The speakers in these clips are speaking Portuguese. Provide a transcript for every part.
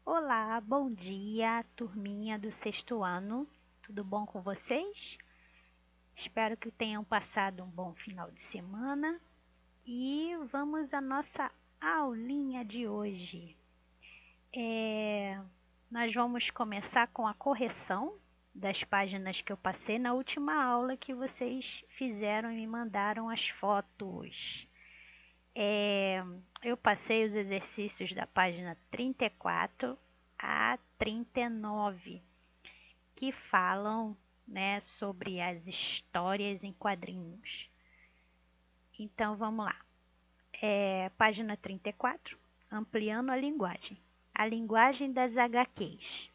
Olá, bom dia, turminha do sexto ano. Tudo bom com vocês? Espero que tenham passado um bom final de semana e vamos à nossa aulinha de hoje. Nós vamos começar com a correção das páginas que eu passei na última aula que vocês fizeram e me mandaram as fotos. Eu passei os exercícios da página 34 a 39, que falam, né, sobre as histórias em quadrinhos. Então vamos lá. Página 34, ampliando a linguagem das HQs.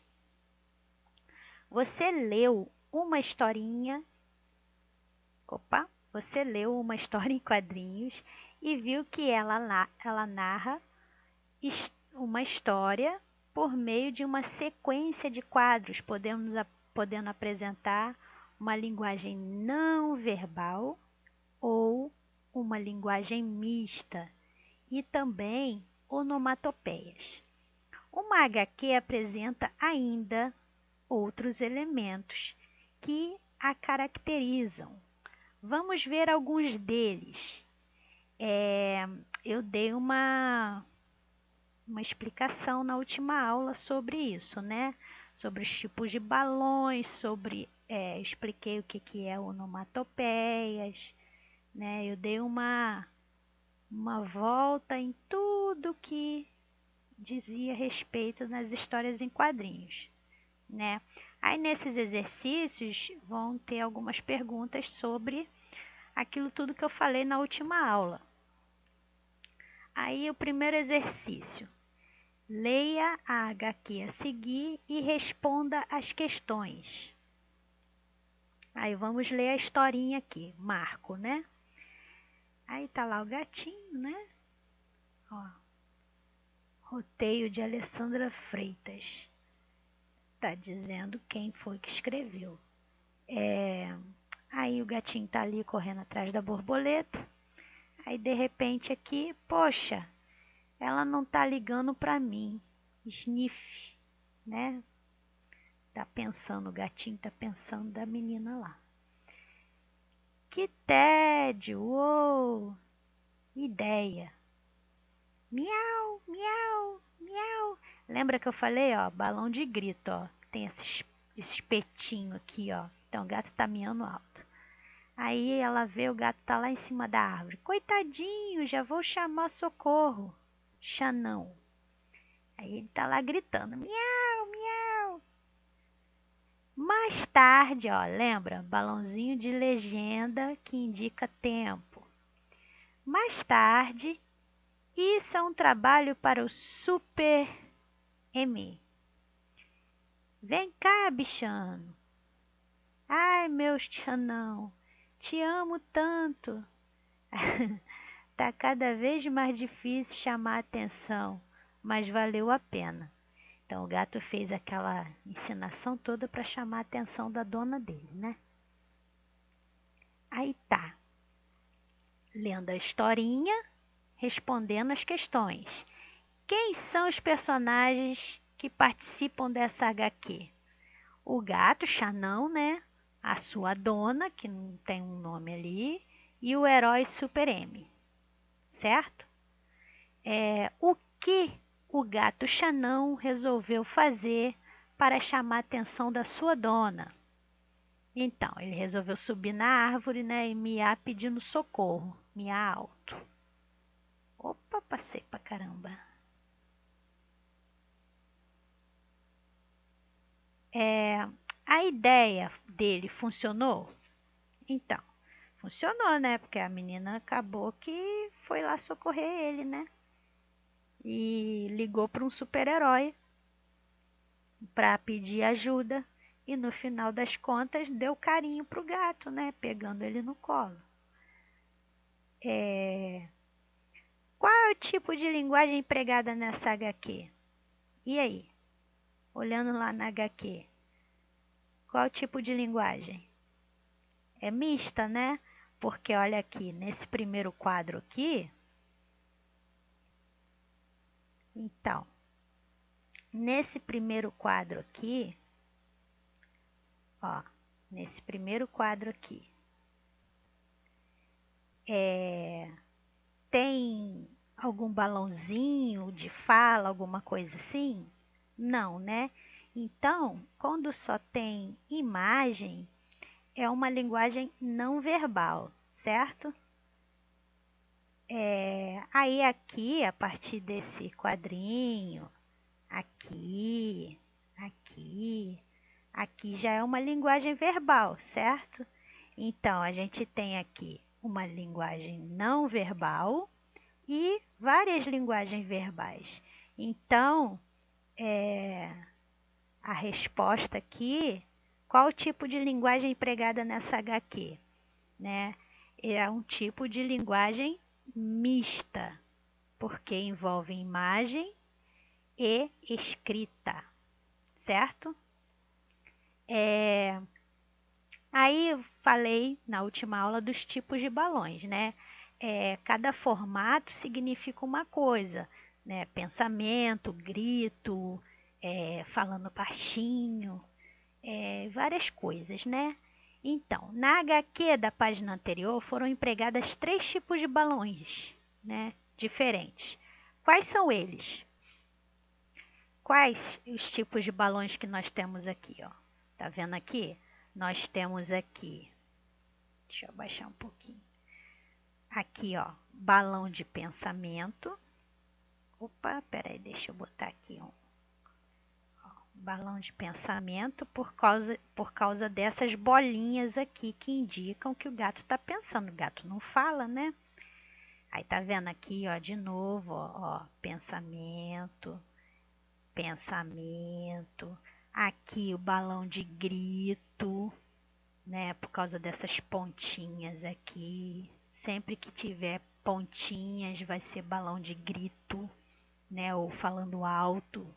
Você leu uma historinha, você leu uma história em quadrinhos e viu que ela narra uma história por meio de uma sequência de quadros, podendo apresentar uma linguagem não verbal ou uma linguagem mista e também onomatopeias. Uma HQ apresenta ainda outros elementos que a caracterizam. Vamos ver alguns deles. Eu dei uma explicação na última aula sobre isso, né? Sobre os tipos de balões, expliquei o que é onomatopeias, né? Eu dei uma volta em tudo que dizia respeito nas histórias em quadrinhos, né? Aí nesses exercícios vão ter algumas perguntas sobre aquilo tudo que eu falei na última aula. Aí o primeiro exercício: leia a HQ a seguir e responda as questões. Aí vamos ler a historinha aqui, Marco, né? Aí tá lá o gatinho, né? Ó, roteiro de Alessandra Freitas. Tá dizendo quem foi que escreveu. Aí o gatinho tá ali correndo atrás da borboleta. Aí de repente aqui, poxa, ela não tá ligando pra mim. Sniff, né? Tá pensando, o gatinho tá pensando da menina lá. Que tédio! Uou! Ideia! Miau, miau, miau. Lembra que eu falei, ó, balão de grito, ó. Tem esse espetinho aqui, ó. Então o gato tá miando alto. Aí ela vê o gato tá lá em cima da árvore. Coitadinho, já vou chamar socorro. Xanão. Aí ele tá lá gritando, miau, miau. Mais tarde, ó, lembra? Balãozinho de legenda que indica tempo. Mais tarde, isso é um trabalho para o Super M. Vem cá, bichano. Ai, meu Xanão, te amo tanto. Tá cada vez mais difícil chamar a atenção, mas valeu a pena. Então o gato fez aquela encenação toda para chamar a atenção da dona dele, né? Aí tá, lendo a historinha, respondendo as questões. Quem são os personagens que participam dessa HQ? O gato, Xanão, né? A sua dona, que não tem um nome ali, e o herói Super M, certo? O que o gato Xanão resolveu fazer para chamar a atenção da sua dona? Então, ele resolveu subir na árvore, né, e miar pedindo socorro, miar alto. Opa, passei pra caramba. A ideia dele funcionou? Então, funcionou, né? Porque a menina acabou que foi lá socorrer ele, né? E ligou para um super-herói para pedir ajuda. E no final das contas deu carinho pro gato, né? Pegando ele no colo. Qual é o tipo de linguagem empregada nessa HQ? E aí? Olhando lá na HQ, qual é o tipo de linguagem? É mista, né? Porque olha aqui, nesse primeiro quadro aqui, então, nesse primeiro quadro aqui, ó, nesse primeiro quadro aqui, tem algum balãozinho de fala, alguma coisa assim? Não, né? Então, quando só tem imagem, é uma linguagem não verbal, certo? Aí aqui, a partir desse quadrinho, aqui, aqui já é uma linguagem verbal, certo? Então, a gente tem aqui uma linguagem não verbal e várias linguagens verbais. Então, a resposta aqui, qual o tipo de linguagem empregada nessa HQ? Né? É um tipo de linguagem mista, porque envolve imagem e escrita, certo? Aí eu falei na última aula dos tipos de balões, né? Cada formato significa uma coisa, né? Pensamento, grito, falando baixinho, várias coisas, né? Então, na HQ da página anterior foram empregadas 3 tipos de balões, né? Diferentes. Quais são eles? Quais os tipos de balões que nós temos aqui, ó? Tá vendo aqui? Nós temos aqui, deixa eu abaixar um pouquinho. Aqui, ó, balão de pensamento. Opa, peraí, deixa eu botar aqui um. Balão de pensamento por causa dessas bolinhas aqui que indicam que o gato está pensando. O gato não fala, né? Aí tá vendo aqui, ó, de novo, ó, pensamento, pensamento. Aqui o balão de grito, né? Por causa dessas pontinhas aqui. Sempre que tiver pontinhas vai ser balão de grito, né? Ou falando alto.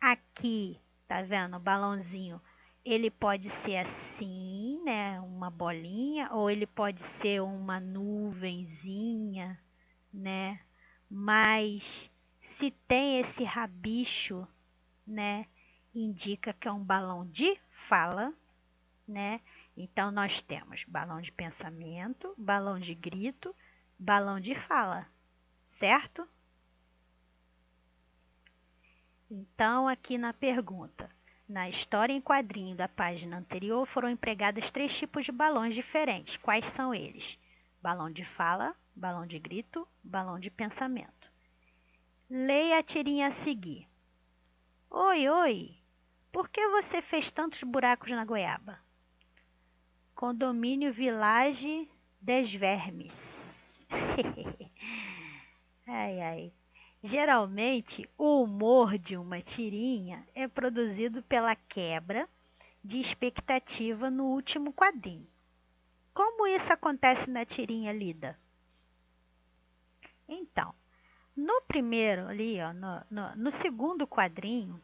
Aqui, tá vendo? O balãozinho, ele pode ser assim, né? Uma bolinha, ou ele pode ser uma nuvenzinha, né? Mas se tem esse rabicho, né? Indica que é um balão de fala, né? Então nós temos balão de pensamento, balão de grito, balão de fala, certo? Então, aqui na pergunta, na história em quadrinho da página anterior foram empregados 3 tipos de balões diferentes. Quais são eles? Balão de fala, balão de grito, balão de pensamento. Leia a tirinha a seguir. Oi, oi, por que você fez tantos buracos na goiaba? Condomínio Village des Vermes. Ai, ai. Geralmente, o humor de uma tirinha é produzido pela quebra de expectativa no último quadrinho. Como isso acontece na tirinha lida? Então, no primeiro ali, ó, no segundo quadrinho,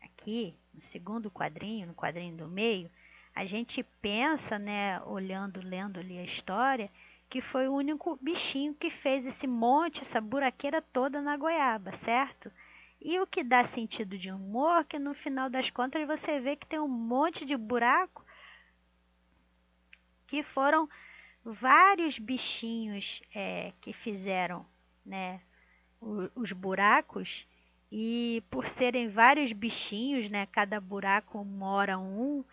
aqui, no segundo quadrinho, no quadrinho do meio, a gente pensa, né, olhando, lendo ali a história, que foi o único bichinho que fez esse monte, essa buraqueira toda na goiaba, certo? E o que dá sentido de humor, que no final das contas você vê que tem um monte de buraco, que foram vários bichinhos que fizeram, né, os buracos, e por serem vários bichinhos, né, cada buraco mora um,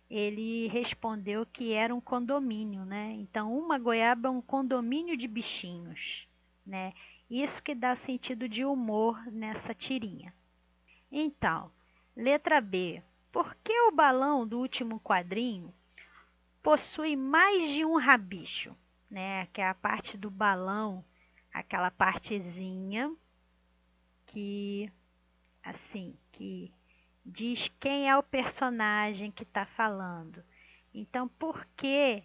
ele respondeu que era um condomínio, né? Então, uma goiaba é um condomínio de bichinhos, né? Isso que dá sentido de humor nessa tirinha. Então, letra B. Por que o balão do último quadrinho possui mais de um rabicho, né? Que é a parte do balão, aquela partezinha que, assim, que diz quem é o personagem que está falando. Então, por que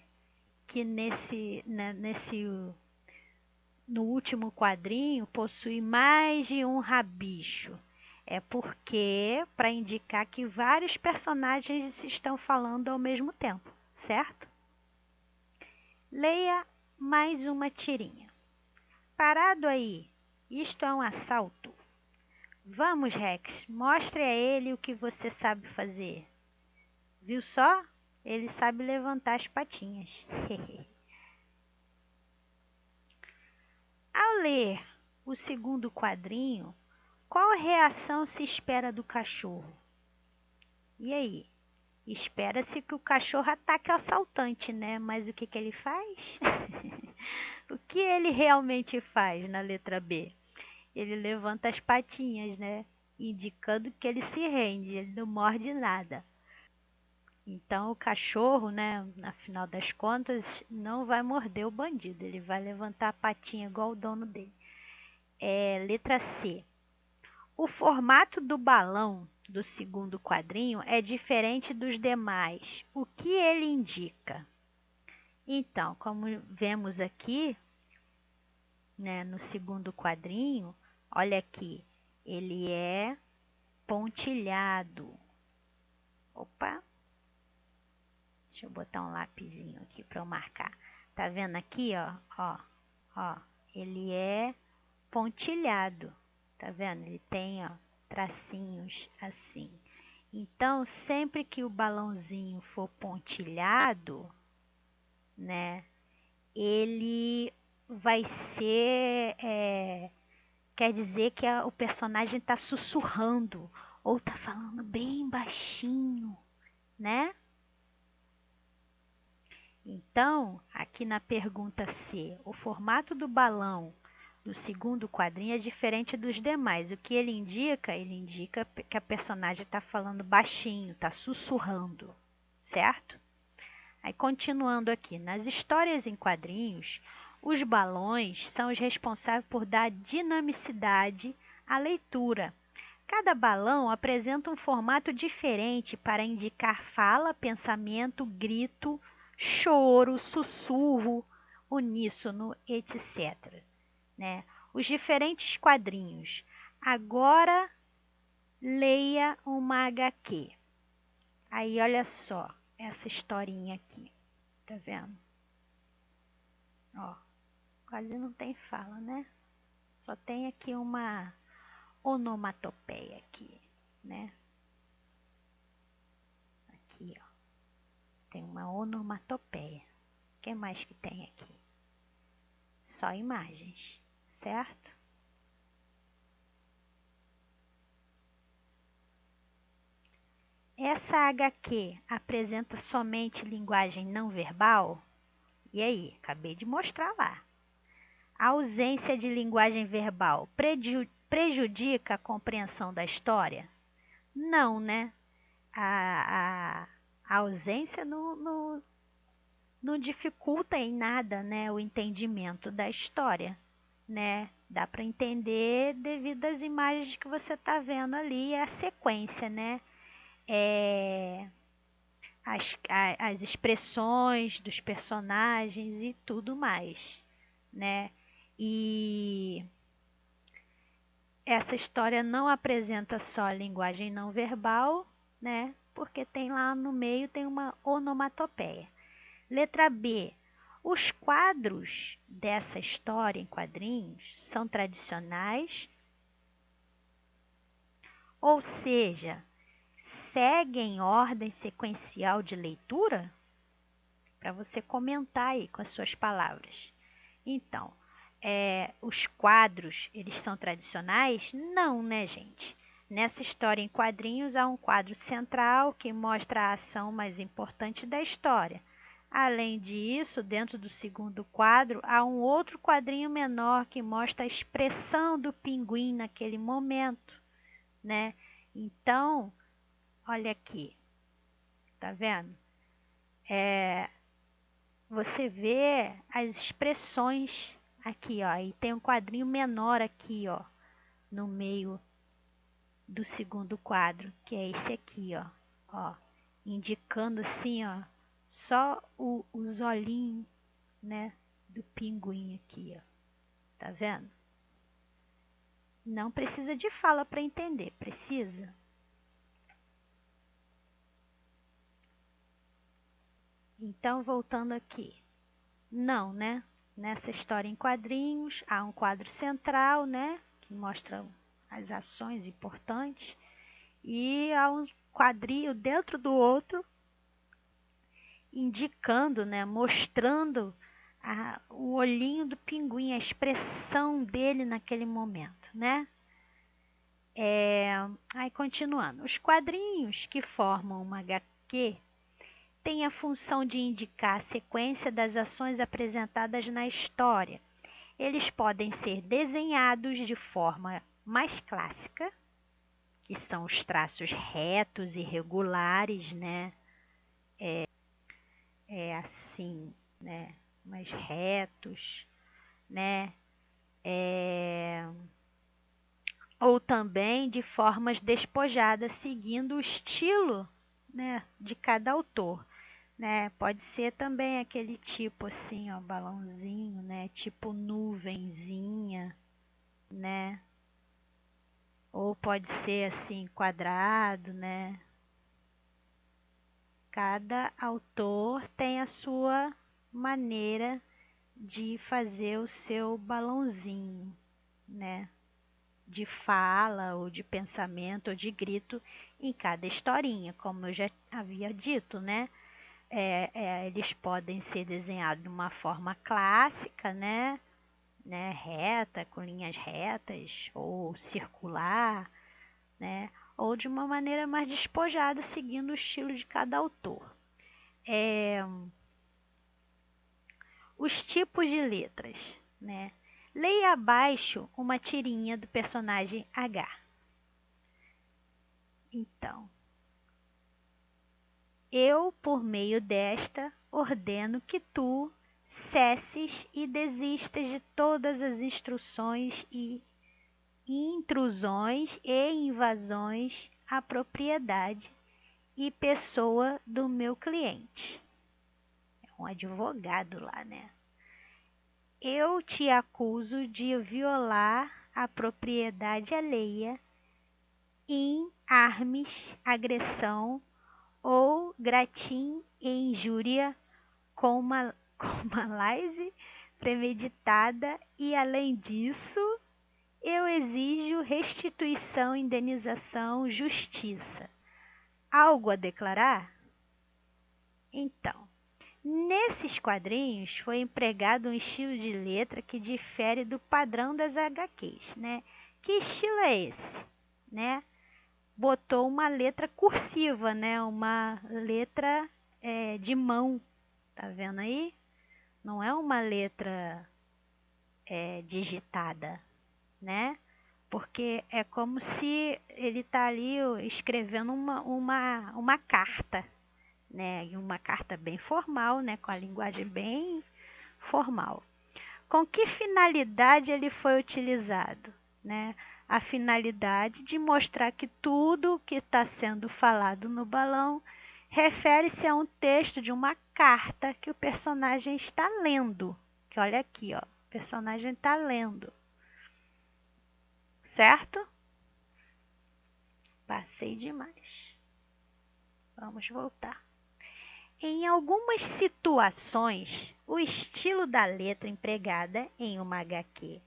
no último quadrinho possui mais de um rabicho? É porque para indicar que vários personagens estão falando ao mesmo tempo, certo? Leia mais uma tirinha. Parado aí, isto é um assalto. Vamos, Rex, mostre a ele o que você sabe fazer. Viu só? Ele sabe levantar as patinhas. Ao ler o segundo quadrinho, qual reação se espera do cachorro? E aí? Espera-se que o cachorro ataque o assaltante, né? Mas o que que ele faz? O que ele realmente faz na letra B? Ele levanta as patinhas, né? Indicando que ele se rende, ele não morde nada. Então o cachorro, né, na final das contas, não vai morder o bandido, ele vai levantar a patinha igual o dono dele. Letra C. O formato do balão do segundo quadrinho é diferente dos demais. O que ele indica? Então, como vemos aqui, né, no segundo quadrinho, olha aqui, ele é pontilhado. Opa, deixa eu botar um lapisinho aqui para eu marcar. Tá vendo aqui, ó, ó, ele é pontilhado. Tá vendo? Ele tem, ó, tracinhos assim. Então, sempre que o balãozinho for pontilhado, né, ele vai ser, quer dizer que o personagem está sussurrando ou está falando bem baixinho, né? Então, aqui na pergunta C, o formato do balão do segundo quadrinho é diferente dos demais. O que ele indica? Ele indica que a personagem está falando baixinho, está sussurrando, certo? Aí, continuando aqui, nas histórias em quadrinhos, os balões são os responsáveis por dar dinamicidade à leitura. Cada balão apresenta um formato diferente para indicar fala, pensamento, grito, choro, sussurro, uníssono, etc. Né? Os diferentes quadrinhos. Agora leia uma HQ. Aí olha só essa historinha aqui, tá vendo? Ó, quase não tem fala, né? Só tem aqui uma onomatopeia aqui, né? Aqui, ó, tem uma onomatopeia. O que mais que tem aqui? Só imagens, certo? Essa HQ apresenta somente linguagem não verbal? E aí, acabei de mostrar lá. A ausência de linguagem verbal prejudica a compreensão da história? Não, né? A ausência não dificulta em nada, né, o entendimento da história, né? Dá para entender devido às imagens que você está vendo ali, a sequência, né? As expressões dos personagens e tudo mais, né? E essa história não apresenta só a linguagem não verbal, né? Porque tem lá no meio tem uma onomatopeia. Letra B. Os quadros dessa história em quadrinhos são tradicionais, ou seja, seguem ordem sequencial de leitura? Para você comentar aí com as suas palavras. Então, os quadros, eles são tradicionais? Não, né, gente? Nessa história em quadrinhos, há um quadro central que mostra a ação mais importante da história. Além disso, dentro do segundo quadro, há um outro quadrinho menor que mostra a expressão do pinguim naquele momento, né? Então, olha aqui, tá vendo? Você vê as expressões aqui, ó, e tem um quadrinho menor aqui, ó, no meio do segundo quadro, que é esse aqui, ó, indicando assim, ó, só os olhinhos, né, do pinguim aqui, ó, tá vendo? Não precisa de fala para entender, precisa? Então, voltando aqui, não, né? Nessa história em quadrinhos, há um quadro central, né, que mostra as ações importantes, e há um quadril dentro do outro, indicando, né, mostrando o olhinho do pinguim, a expressão dele naquele momento, né? Aí continuando, os quadrinhos que formam uma HQ têm a função de indicar a sequência das ações apresentadas na história. Eles podem ser desenhados de forma mais clássica, que são os traços retos e regulares, né? Assim, né? Mais retos, né? Ou também de formas despojadas, seguindo o estilo, né, de cada autor, né? Pode ser também aquele tipo assim, ó, balãozinho, né? Tipo nuvenzinha, né? Ou pode ser assim, quadrado, né? Cada autor tem a sua maneira de fazer o seu balãozinho, né? De fala, ou de pensamento, ou de grito em cada historinha, como eu já havia dito, né? Eles podem ser desenhados de uma forma clássica, né? Reta, com linhas retas, ou circular, né? Ou de uma maneira mais despojada, seguindo o estilo de cada autor. Os tipos de letras, né? Leia abaixo uma tirinha do personagem H. Então, eu, por meio desta, ordeno que tu cesses e desistas de todas as instruções e intrusões e invasões à propriedade e pessoa do meu cliente. É um advogado lá, né? Eu te acuso de violar a propriedade alheia em armes, agressão ou gratim e injúria com malícia premeditada, e além disso, eu exijo restituição, indenização, justiça. Algo a declarar? Então, nesses quadrinhos foi empregado um estilo de letra que difere do padrão das HQs, né? Que estilo é esse, né? Botou uma letra cursiva, né? Uma letra de mão, tá vendo aí? Não é uma letra digitada, né? Porque é como se ele tá ali escrevendo uma carta, né? E uma carta bem formal, né? Com a linguagem bem formal. Com que finalidade ele foi utilizado, né? A finalidade de mostrar que tudo que está sendo falado no balão refere-se a um texto de uma carta que o personagem está lendo. Que olha aqui, ó, o personagem está lendo, certo? Passei demais. Vamos voltar. Em algumas situações, o estilo da letra empregada em uma HQ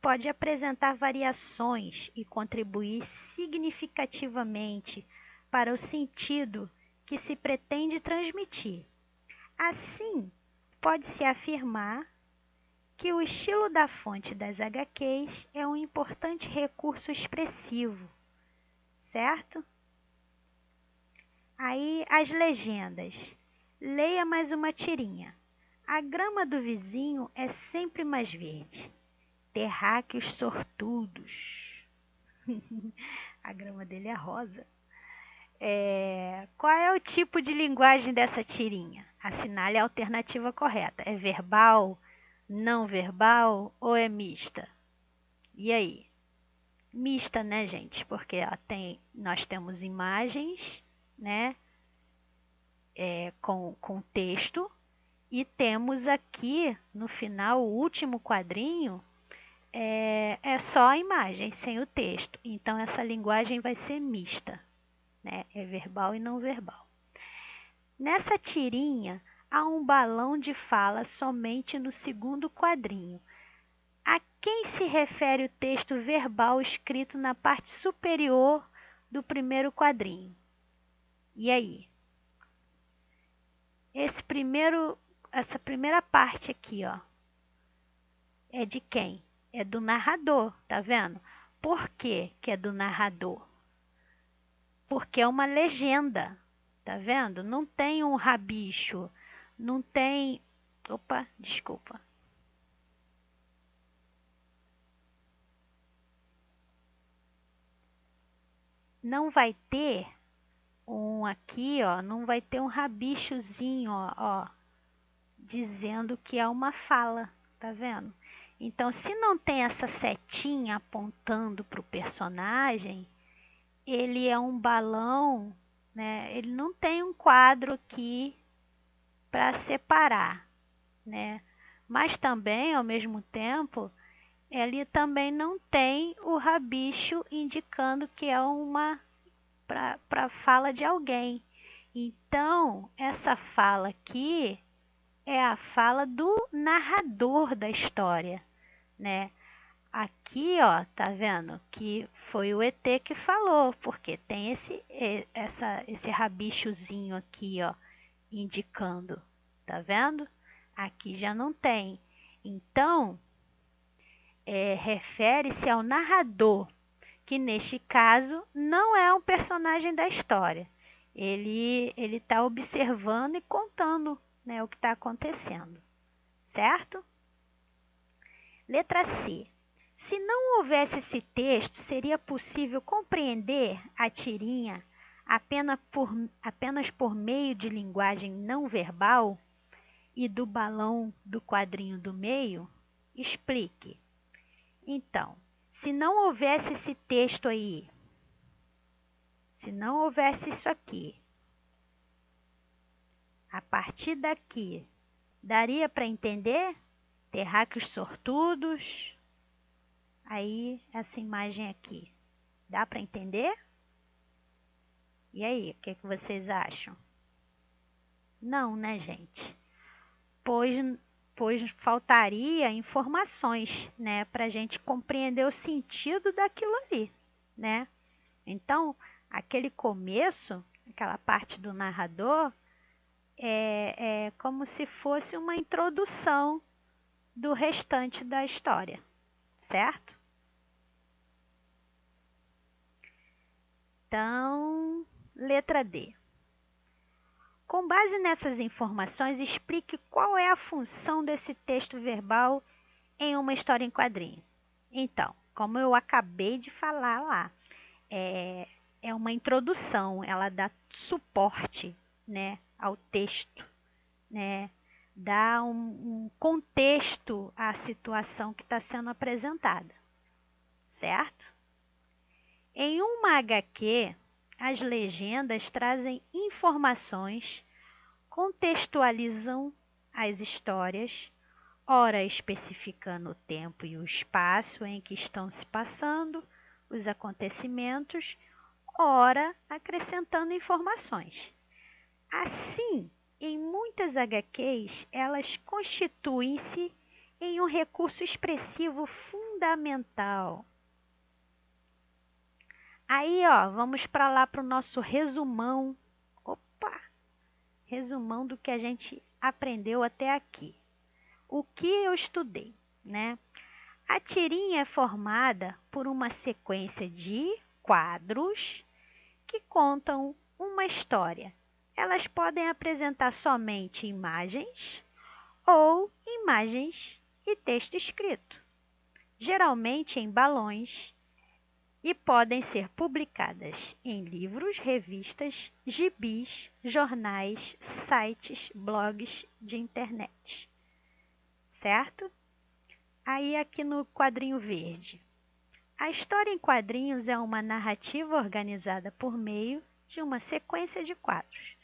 pode apresentar variações e contribuir significativamente para o sentido que se pretende transmitir. Assim, pode-se afirmar que o estilo da fonte das HQs é um importante recurso expressivo, certo? Aí as legendas. Leia mais uma tirinha. A grama do vizinho é sempre mais verde. Terráqueos sortudos. A grama dele é rosa. Qual é o tipo de linguagem dessa tirinha? Assinale a alternativa correta. É verbal, não verbal ou é mista? E aí? Mista, né, gente? Porque nós temos imagens, né, com texto, e temos aqui no final, o último quadrinho, é só a imagem, sem o texto. Então, essa linguagem vai ser mista, né? É verbal e não verbal. Nessa tirinha, há um balão de fala somente no segundo quadrinho. A quem se refere o texto verbal escrito na parte superior do primeiro quadrinho? E aí? Essa primeira parte aqui, ó, é de quem? É do narrador, tá vendo? Por que que é do narrador? Porque é uma legenda, tá vendo? Não tem um rabicho, não tem... Opa, desculpa. Não vai ter um aqui, ó, não vai ter um rabichozinho, ó, dizendo que é uma fala, tá vendo? Então, se não tem essa setinha apontando para o personagem, ele é um balão, né? Ele não tem um quadro aqui para separar, né? Mas também, ao mesmo tempo, ele também não tem o rabicho indicando que é uma para fala de alguém. Então, essa fala aqui é a fala do narrador da história, né? Aqui, ó, tá vendo que foi o ET que falou, porque tem esse rabichozinho aqui, ó, indicando, tá vendo? Aqui já não tem. Então, refere-se ao narrador, que neste caso não é um personagem da história. Ele está observando e contando, né, o que está acontecendo, certo? Letra C. Se não houvesse esse texto, seria possível compreender a tirinha apenas por meio de linguagem não verbal e do balão do quadrinho do meio? Explique. Então, se não houvesse esse texto aí, se não houvesse isso aqui, a partir daqui, daria para entender? Terráqueos sortudos. Aí, essa imagem aqui. Dá para entender? E aí, o que vocês acham? Não, né, gente? Pois faltaria informações, né, para a gente compreender o sentido daquilo ali, né? Então, aquele começo, aquela parte do narrador, é como se fosse uma introdução do restante da história, certo? Então, letra D. Com base nessas informações, explique qual é a função desse texto verbal em uma história em quadrinho. Então, como eu acabei de falar lá, é uma introdução, ela dá suporte, né, ao texto, né, dá um contexto à situação que está sendo apresentada, certo? Em uma HQ, as legendas trazem informações, contextualizam as histórias, ora especificando o tempo e o espaço em que estão se passando os acontecimentos, ora acrescentando informações. Assim, em muitas HQs, elas constituem-se em um recurso expressivo fundamental. Aí, ó, vamos para lá para o nosso resumão. Opa! Resumão do que a gente aprendeu até aqui. O que eu estudei, né? A tirinha é formada por uma sequência de quadros que contam uma história. Elas podem apresentar somente imagens ou imagens e texto escrito, geralmente em balões, e podem ser publicadas em livros, revistas, gibis, jornais, sites, blogs de internet, certo? Aí aqui no quadrinho verde. A história em quadrinhos é uma narrativa organizada por meio de uma sequência de quadros,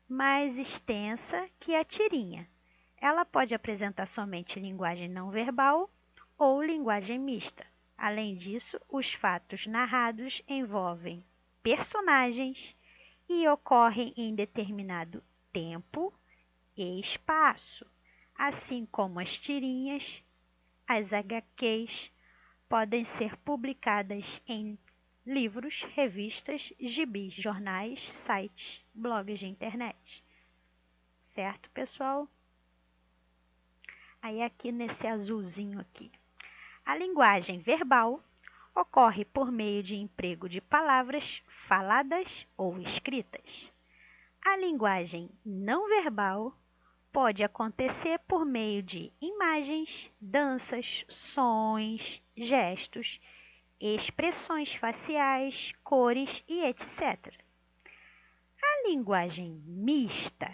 mais extensa que a tirinha. Ela pode apresentar somente linguagem não verbal ou linguagem mista. Além disso, os fatos narrados envolvem personagens e ocorrem em determinado tempo e espaço, assim como as tirinhas As HQs podem ser publicadas em livros, revistas, gibis, jornais, sites, blogs de internet. Certo, pessoal? Aí aqui nesse azulzinho aqui. A linguagem verbal ocorre por meio de emprego de palavras faladas ou escritas. A linguagem não verbal pode acontecer por meio de imagens, danças, sons, gestos, expressões faciais, cores e etc. A linguagem mista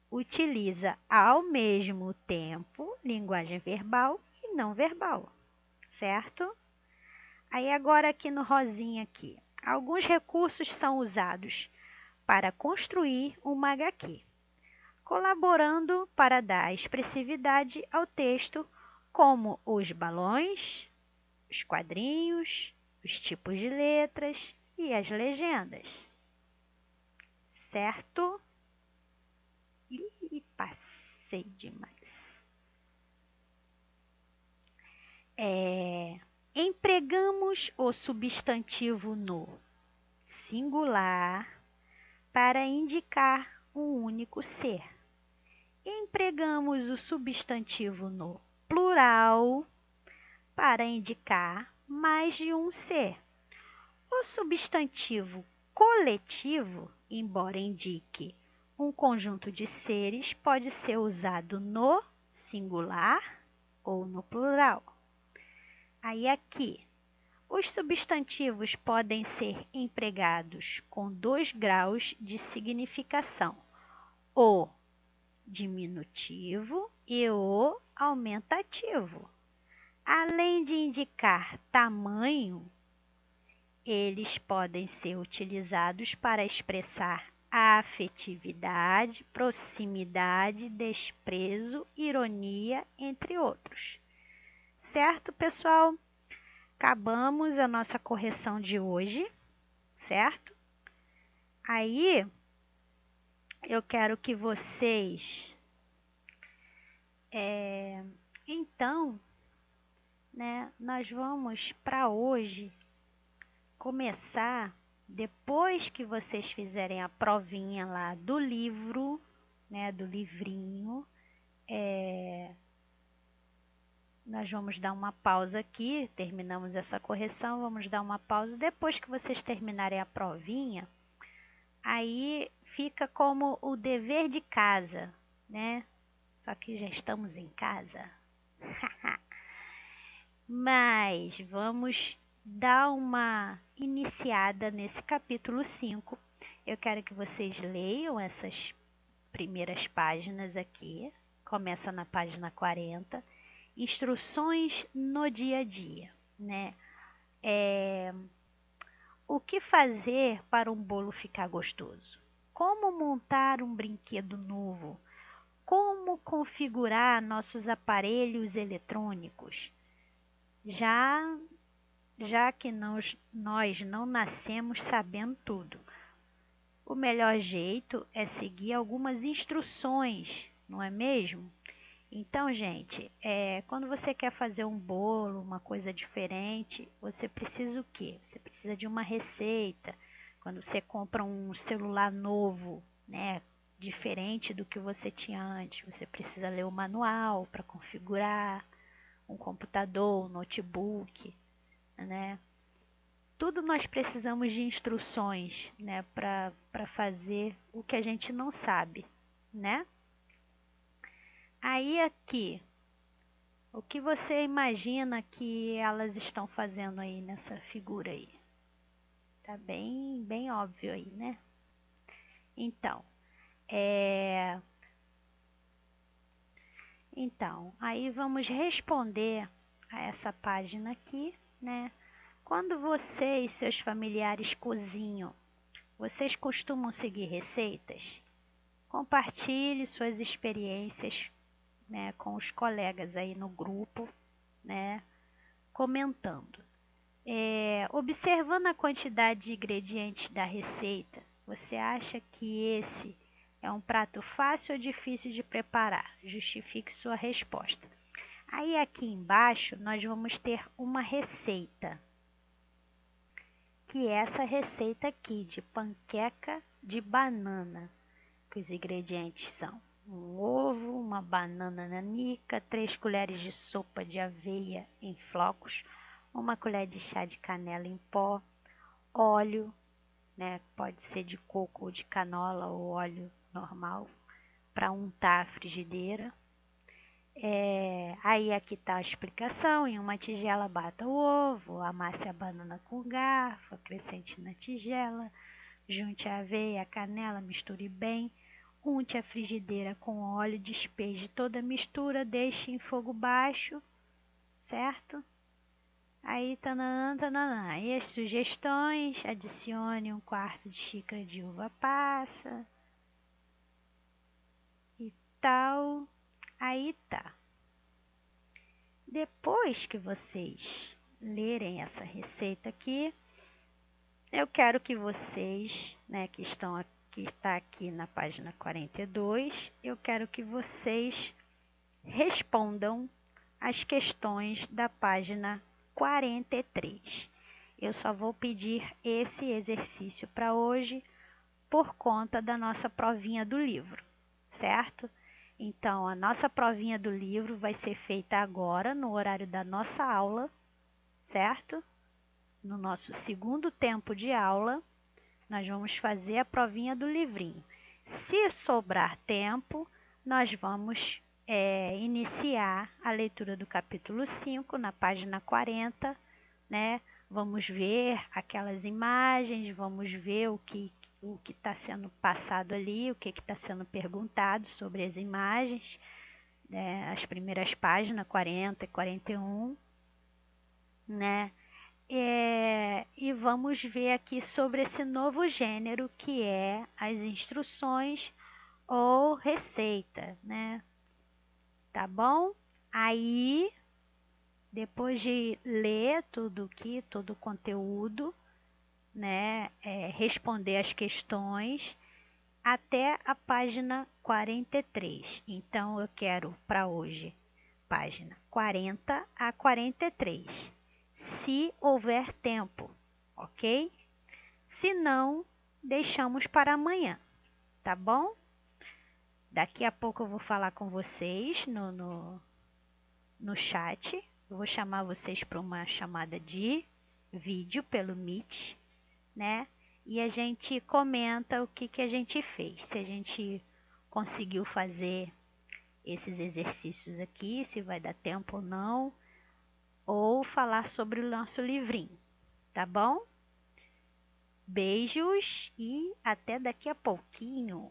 utiliza ao mesmo tempo linguagem verbal e não verbal, certo? Aí agora aqui no rosinha aqui, alguns recursos são usados para construir uma HQ, colaborando para dar expressividade ao texto, como os balões, os quadrinhos, os tipos de letras e as legendas. Certo? E passei demais. Empregamos o substantivo no singular para indicar um único ser. Empregamos o substantivo no plural para indicar mais de um ser. O substantivo coletivo, embora indique um conjunto de seres, pode ser usado no singular ou no plural. Aí aqui, os substantivos podem ser empregados com 2 graus de significação, o diminutivo e o aumentativo. Além de indicar tamanho, eles podem ser utilizados para expressar afetividade, proximidade, desprezo, ironia, entre outros. Certo, pessoal? Acabamos a nossa correção de hoje, certo? Aí, eu quero que vocês, então, né, nós vamos para hoje começar, depois que vocês fizerem a provinha lá do livro, né, do livrinho, nós vamos dar uma pausa aqui, terminamos essa correção, vamos dar uma pausa. Depois que vocês terminarem a provinha, aí fica como o dever de casa, né? Só que já estamos em casa. Mas vamos dar uma iniciada nesse capítulo 5. Eu quero que vocês leiam essas primeiras páginas aqui. Começa na página 40. Instruções no dia a dia, né? O que fazer para um bolo ficar gostoso? Como montar um brinquedo novo? Como configurar nossos aparelhos eletrônicos? Já que nós não nascemos sabendo tudo. O melhor jeito é seguir algumas instruções, não é mesmo? Então, gente, quando você quer fazer um bolo, uma coisa diferente, você precisa o quê? Você precisa de uma receita. Quando você compra um celular novo, né, diferente do que você tinha antes, você precisa ler o manual para configurar um computador, um notebook, né? Tudo nós precisamos de instruções, né, para fazer o que a gente não sabe, né? Aí aqui, o que você imagina que elas estão fazendo aí nessa figura aí? Tá bem óbvio aí, né? Então, aí vamos responder a essa página aqui, né? Quando você e seus familiares cozinham, vocês costumam seguir receitas? Compartilhe suas experiências, né, com os colegas aí no grupo, né, comentando. Observando a quantidade de ingredientes da receita, você acha que esse é um prato fácil ou difícil de preparar? Justifique sua resposta. Aí aqui embaixo nós vamos ter uma receita, que é essa receita aqui de panqueca de banana, que os ingredientes são um ovo, uma banana nanica, 3 colheres de sopa de aveia em flocos, 1 colher de chá de canela em pó, óleo, né, pode ser de coco ou de canola ou óleo normal, para untar a frigideira. Aí aqui está a explicação: em uma tigela bata o ovo, amasse a banana com garfo, acrescente na tigela, junte a aveia, a canela, misture bem, unte a frigideira com óleo, despeje toda a mistura, deixe em fogo baixo, certo? Aí, tananã, tananã. E as sugestões: adicione 1/4 de xícara de uva passa e tal. Aí tá. Depois que vocês lerem essa receita aqui, eu quero que vocês, né, que está aqui na página 42, eu quero que vocês respondam as questões da página 43. Eu só vou pedir esse exercício para hoje por conta da nossa provinha do livro, certo? Então, a nossa provinha do livro vai ser feita agora, no horário da nossa aula, certo? No nosso segundo tempo de aula, nós vamos fazer a provinha do livrinho. Se sobrar tempo, nós vamos iniciar a leitura do capítulo 5, na página 40, né? Vamos ver aquelas imagens, vamos ver o que está sendo passado ali, o que está sendo perguntado sobre as imagens, né? As primeiras páginas, 40 e 41, né? E vamos ver aqui sobre esse novo gênero que é as instruções ou receita, né? Tá bom? Aí, depois de ler tudo aqui, todo o conteúdo, né, responder as questões até a página 43. Então, eu quero para hoje página 40 a 43, se houver tempo, ok? Se não, deixamos para amanhã, tá bom? Daqui a pouco eu vou falar com vocês no chat. Eu vou chamar vocês para uma chamada de vídeo pelo Meet, né? E a gente comenta o que a gente fez, se a gente conseguiu fazer esses exercícios aqui, se vai dar tempo ou não, ou falar sobre o nosso livrinho, tá bom? Beijos e até daqui a pouquinho.